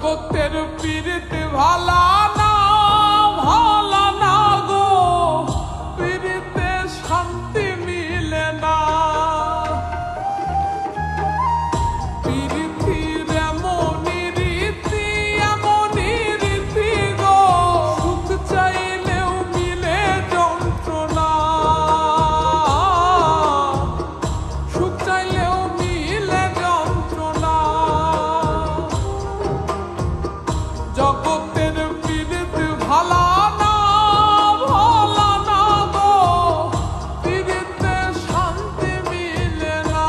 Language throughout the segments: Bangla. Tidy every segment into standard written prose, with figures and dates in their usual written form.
জগতের পীড়িতে ভালা না ভালা না গো, পীড়িতে শান্তি মিলে না। পীড়িতির এমনই রীতি গো, সুখ চাইলেও মিলে যন্ত্রণা, সুখ চাইলেও মিলে যন্ত্রণা। জগতের পীড়িত ভালা না ভালা না গো, পীড়িতে শান্তি মিলে না।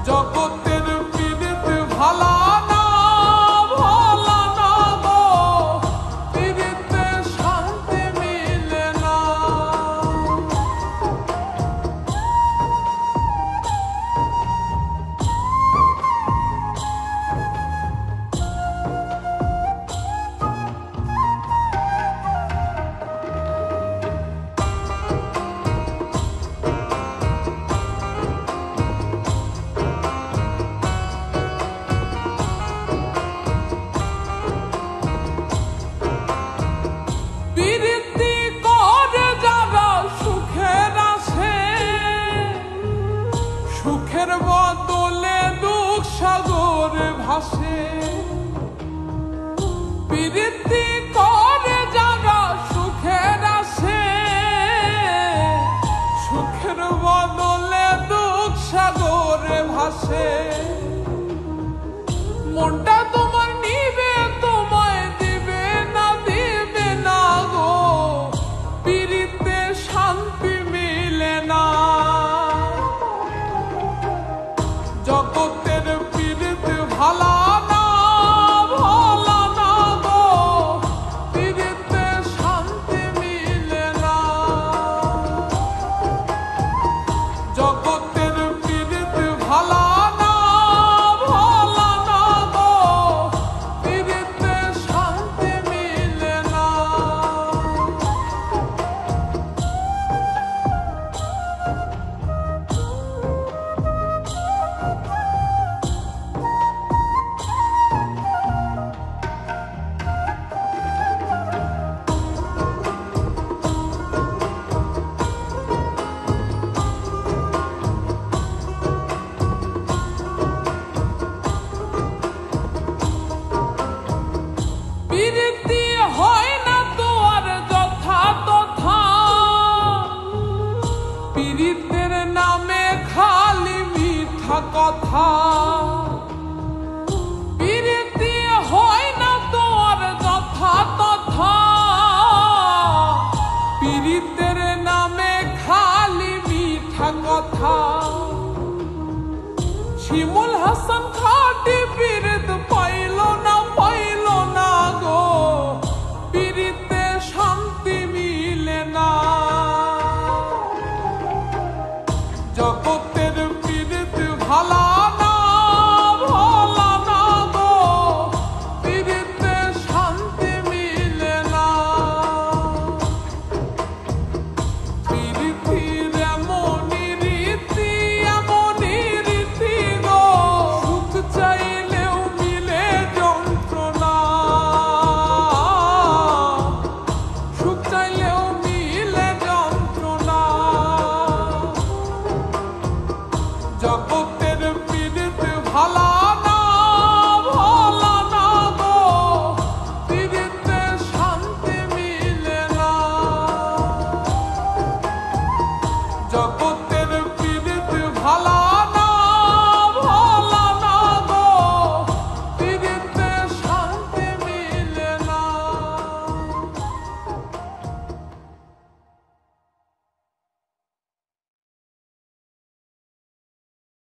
জগতের পীড়িত ভালা না ভালা না গো, পীড়িতে শান্তি মিলে না। পীড়িতি করে যারা সুখের আসে, সুখের বদলে দুঃখ সাগর ভাসে। পীড়িতি করে যারা সুখের আসে, সুখের বদলে দুঃখ সাগর ভাসে। মনটা তোমার নিবে তোমায় দিবে না দিবে না গো, পীড়িতে শান্তি মিলে না। জগতের পীড়িত ভালা না ভালা না গো, পীড়িতে শান্তি মিলে না। জগতের পীড়িত ভালা না ভালা না গো, পীড়িতে শান্তি মিলে না। পীড়িতি হয় না তো আর যথা তথা, পীড়িতের নামে খালি মিঠা কথা। পীড়িতি হয় না তো আর যথা তথা, পীড়িতের নামে খালি মিঠা কথা। শিমুল হাসান খাটি